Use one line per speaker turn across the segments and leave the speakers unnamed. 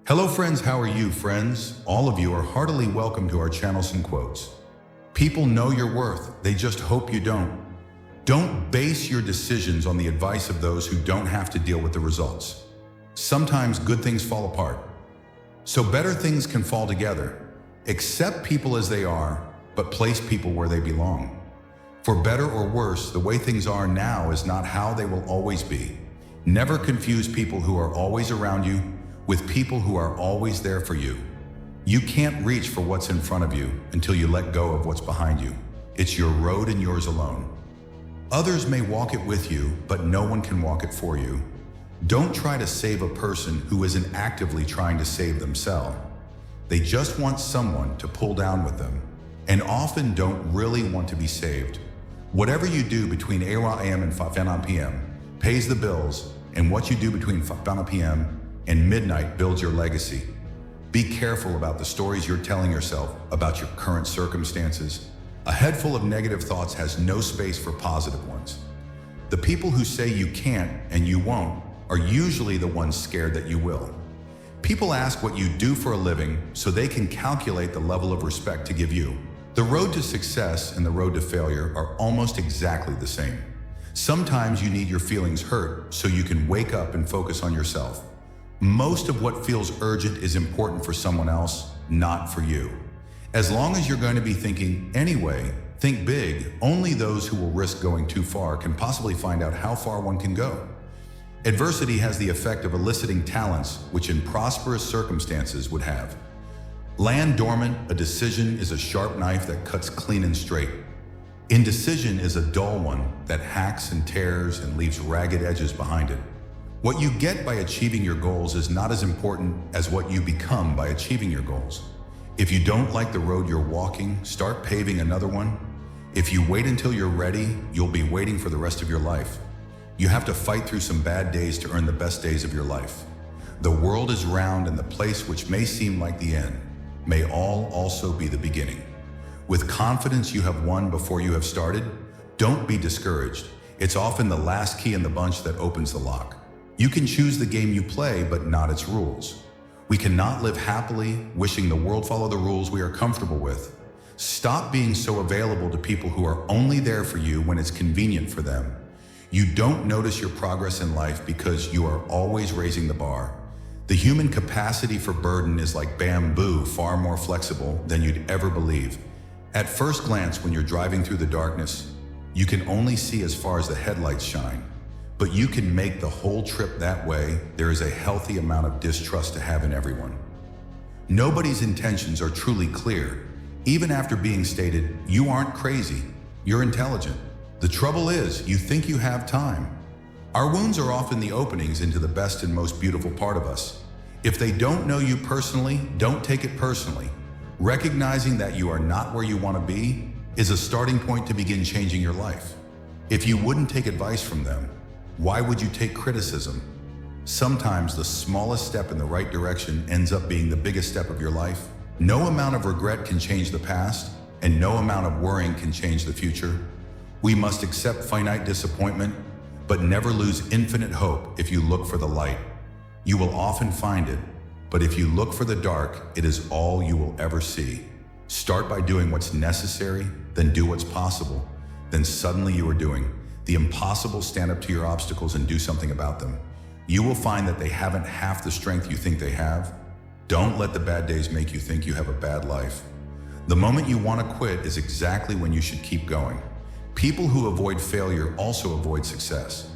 Hello friends, how are you friends? All of you are heartily welcome to our channels and quotes. People know your worth, they just hope you don't. Don't base your decisions on the advice of those who don't have to deal with the results. Sometimes good things fall apart. So better things can fall together. Accept people as they are, but place people where they belong. For better or worse, the way things are now is not how they will always be. Never confuse people who are always around you with people who are always there for you. You can't reach for what's in front of you until you let go of what's behind you. It's your road and yours alone. Others may walk it with you, but no one can walk it for you. Don't try to save a person who isn't actively trying to save themselves. They just want someone to pull down with them, and often don't really want to be saved. Whatever you do between 8 a.m. and 5 p.m. pays the bills, and what you do between 5 p.m. and midnight builds your legacy. Be careful about the stories you're telling yourself about your current circumstances. A head full of negative thoughts has no space for positive ones. The people who say you can't and you won't are usually the ones scared that you will. People ask what you do for a living so they can calculate the level of respect to give you. The road to success and the road to failure are almost exactly the same. Sometimes you need your feelings hurt so you can wake up and focus on yourself. Most of what feels urgent is important for someone else, not for you. As long as you're going to be thinking anyway, think big. Only those who will risk going too far can possibly find out how far one can go. Adversity has the effect of eliciting talents which in prosperous circumstances would have. Land dormant, a decision is a sharp knife that cuts clean and straight. Indecision is a dull one that hacks and tears and leaves ragged edges behind it. What you get by achieving your goals is not as important as what you become by achieving your goals. If you don't like the road you're walking, start paving another one. If you wait until you're ready, you'll be waiting for the rest of your life. You have to fight through some bad days to earn the best days of your life. The world is round, and the place which may seem like the end may all also be the beginning. With confidence you have won before you have started, don't be discouraged. It's often the last key in the bunch that opens the lock. You can choose the game you play, but not its rules. We cannot live happily, wishing the world follow the rules we are comfortable with. Stop being so available to people who are only there for you when it's convenient for them. You don't notice your progress in life because you are always raising the bar. The human capacity for burden is like bamboo, far more flexible than you'd ever believe. At first glance, when you're driving through the darkness, you can only see as far as the headlights shine. But you can make the whole trip that way. There is a healthy amount of distrust to have in everyone. Nobody's intentions are truly clear. Even after being stated, you aren't crazy, you're intelligent. The trouble is, you think you have time. Our wounds are often the openings into the best and most beautiful part of us. If they don't know you personally, don't take it personally. Recognizing that you are not where you want to be is a starting point to begin changing your life. If you wouldn't take advice from them, why would you take criticism? Sometimes the smallest step in the right direction ends up being the biggest step of your life. No amount of regret can change the past, and no amount of worrying can change the future. We must accept finite disappointment, but never lose infinite hope if you look for the light. You will often find it, but if you look for the dark, it is all you will ever see. Start by doing what's necessary, then do what's possible. Then suddenly you are doing the impossible. Stand up to your obstacles and do something about them. You will find that they haven't half the strength you think they have. Don't let the bad days make you think you have a bad life. The moment you want to quit is exactly when you should keep going. People who avoid failure also avoid success.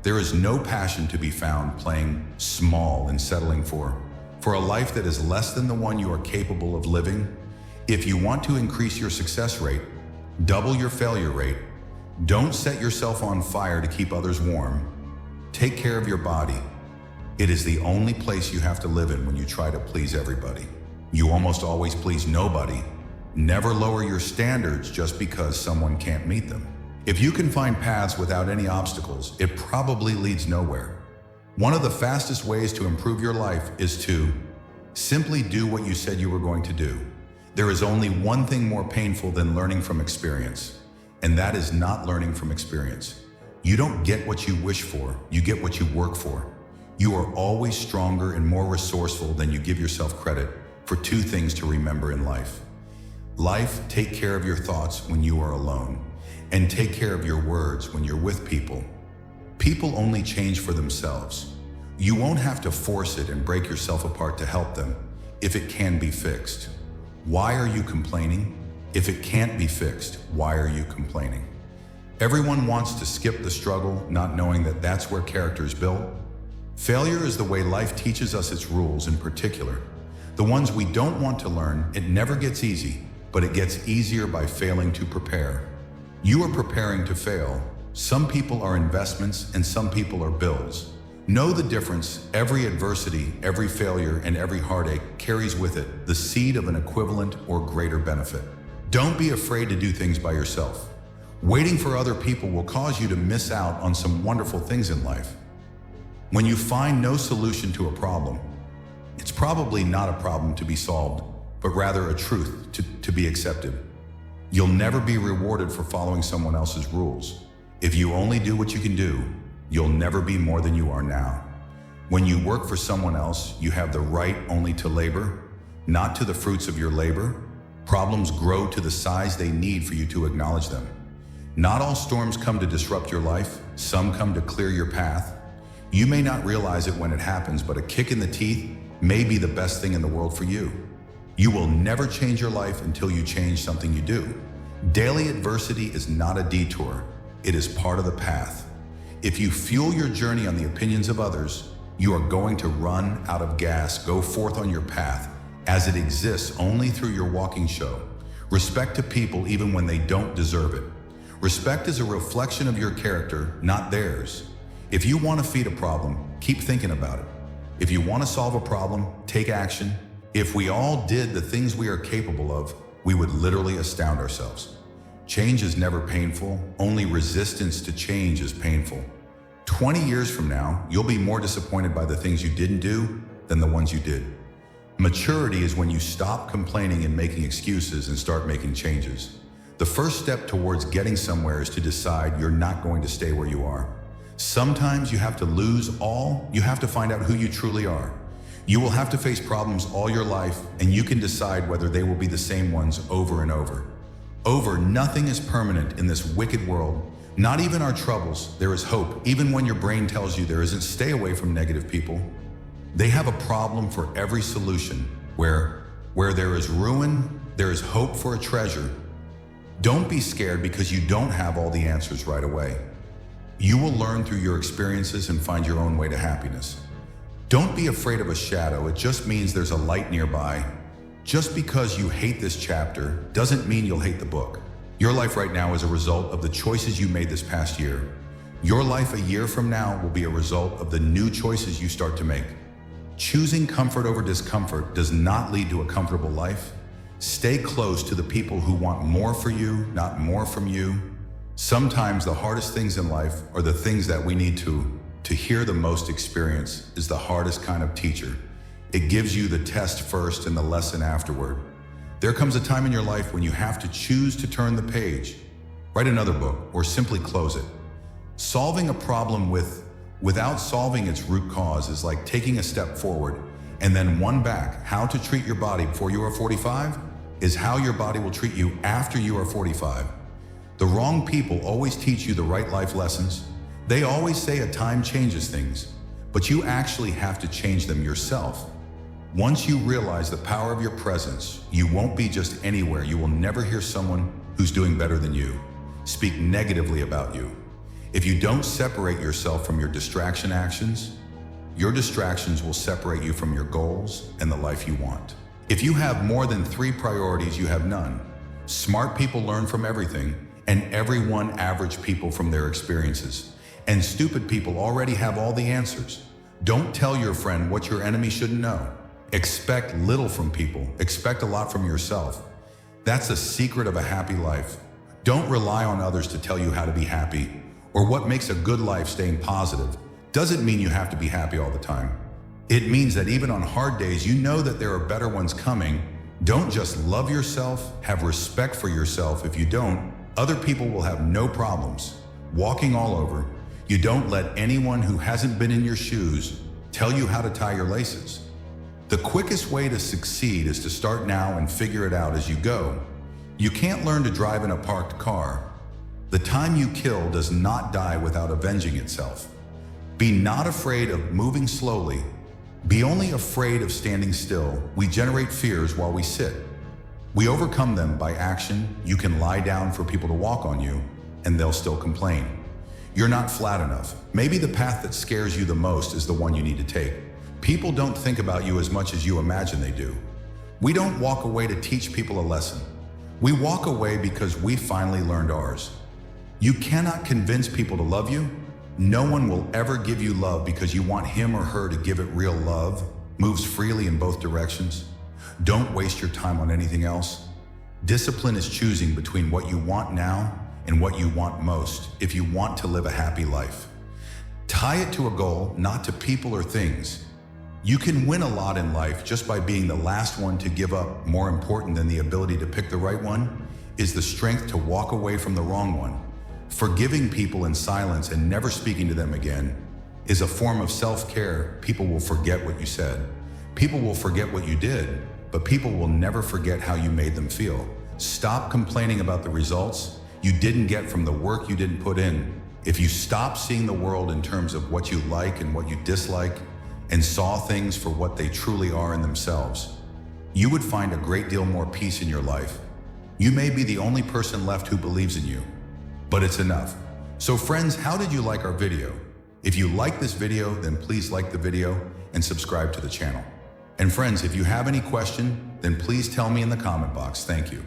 There is no passion to be found playing small and settling for a life that is less than the one you are capable of living. If you want to increase your success rate, double your failure rate. Don't set yourself on fire to keep others warm. Take care of your body. It is the only place you have to live in when you try to please everybody. You almost always please nobody. Never lower your standards just because someone can't meet them. If you can find paths without any obstacles, it probably leads nowhere. One of the fastest ways to improve your life is to simply do what you said you were going to do. There is only one thing more painful than learning from experience, and that is not learning from experience. You don't get what you wish for, you get what you work for. You are always stronger and more resourceful than you give yourself credit for two things to remember in life. Life, take care of your thoughts when you are alone, and take care of your words when you're with people. People only change for themselves. You won't have to force it and break yourself apart to help them if it can be fixed. Why are you complaining? If it can't be fixed, why are you complaining? Everyone wants to skip the struggle, not knowing that that's where character is built. Failure is the way life teaches us its rules in particular. The ones we don't want to learn. It never gets easy, but it gets easier by failing to prepare. You are preparing to fail. Some people are investments and some people are bills. Know the difference. Every adversity, every failure, and every heartache carries with it the seed of an equivalent or greater benefit. Don't be afraid to do things by yourself. Waiting for other people will cause you to miss out on some wonderful things in life. When you find no solution to a problem, it's probably not a problem to be solved, but rather a truth to be accepted. You'll never be rewarded for following someone else's rules. If you only do what you can do, you'll never be more than you are now. When you work for someone else, you have the right only to labor, not to the fruits of your labor. Problems grow to the size they need for you to acknowledge them. Not all storms come to disrupt your life. Some come to clear your path. You may not realize it when it happens, but a kick in the teeth may be the best thing in the world for you. You will never change your life until you change something you do. Daily adversity is not a detour. It is part of the path. If you fuel your journey on the opinions of others, you are going to run out of gas. Go forth on your path as it exists only through your walking show. Respect to people even when they don't deserve it. Respect is a reflection of your character, not theirs. If you want to feed a problem, keep thinking about it. If you want to solve a problem, take action. If we all did the things we are capable of, we would literally astound ourselves. Change is never painful. Only resistance to change is painful. 20 years from now, you'll be more disappointed by the things you didn't do than the ones you did. Maturity is when you stop complaining and making excuses and start making changes. The first step towards getting somewhere is to decide you're not going to stay where you are. Sometimes you have to lose all. You have to find out who you truly are. You will have to face problems all your life, and you can decide whether they will be the same ones over and over. Nothing is permanent in this wicked world. Not even our troubles. There is hope. Even when your brain tells you there isn't, stay away from negative people. They have a problem for every solution. Where there is ruin, there is hope for a treasure. Don't be scared because you don't have all the answers right away. You will learn through your experiences and find your own way to happiness. Don't be afraid of a shadow. It just means there's a light nearby. Just because you hate this chapter doesn't mean you'll hate the book. Your life right now is a result of the choices you made this past year. Your life a year from now will be a result of the new choices you start to make. Choosing comfort over discomfort does not lead to a comfortable life. Stay close to the people who want more for you, not more from you. Sometimes the hardest things in life are the things that we need to hear the most. Experience is the hardest kind of teacher. It gives you the test first and the lesson afterward. There comes a time in your life when you have to choose to turn the page, write another book, or simply close it. Solving a problem without solving its root cause is like taking a step forward and then one back. How to treat your body before you are 45 is how your body will treat you after you are 45. The wrong people always teach you the right life lessons. They always say a time changes things, but you actually have to change them yourself. Once you realize the power of your presence, you won't be just anywhere. You will never hear someone who's doing better than you speak negatively about you. If you don't separate yourself from your distraction actions, your distractions will separate you from your goals and the life you want. If you have more than 3 priorities, you have none. Smart people learn from everything, and everyone average people from their experiences. And stupid people already have all the answers. Don't tell your friend what your enemy shouldn't know. Expect little from people. Expect a lot from yourself. That's the secret of a happy life. Don't rely on others to tell you how to be happy or what makes a good life. Staying positive doesn't mean you have to be happy all the time. It means that even on hard days, you know that there are better ones coming. Don't just love yourself, have respect for yourself. If you don't, other people will have no problems walking all over. You don't let anyone who hasn't been in your shoes tell you how to tie your laces. The quickest way to succeed is to start now and figure it out as you go. You can't learn to drive in a parked car. The time you kill does not die without avenging itself. Be not afraid of moving slowly. Be only afraid of standing still. We generate fears while we sit. We overcome them by action. You can lie down for people to walk on you, and they'll still complain. You're not flat enough. Maybe the path that scares you the most is the one you need to take. People don't think about you as much as you imagine they do. We don't walk away to teach people a lesson. We walk away because we finally learned ours. You cannot convince people to love you. No one will ever give you love because you want him or her to give it real love. Moves freely in both directions. Don't waste your time on anything else. Discipline is choosing between what you want now and what you want most if you want to live a happy life. Tie it to a goal, not to people or things. You can win a lot in life just by being the last one to give up. More important than the ability to pick the right one is the strength to walk away from the wrong one. Forgiving people in silence and never speaking to them again is a form of self-care. People will forget what you said. People will forget what you did, but people will never forget how you made them feel. Stop complaining about the results you didn't get from the work you didn't put in. If you stop seeing the world in terms of what you like and what you dislike, and saw things for what they truly are in themselves, you would find a great deal more peace in your life. You may be the only person left who believes in you, but it's enough. So friends, how did you like our video? If you like this video, then please like the video and subscribe to the channel. And friends, if you have any question, then please tell me in the comment box. Thank you.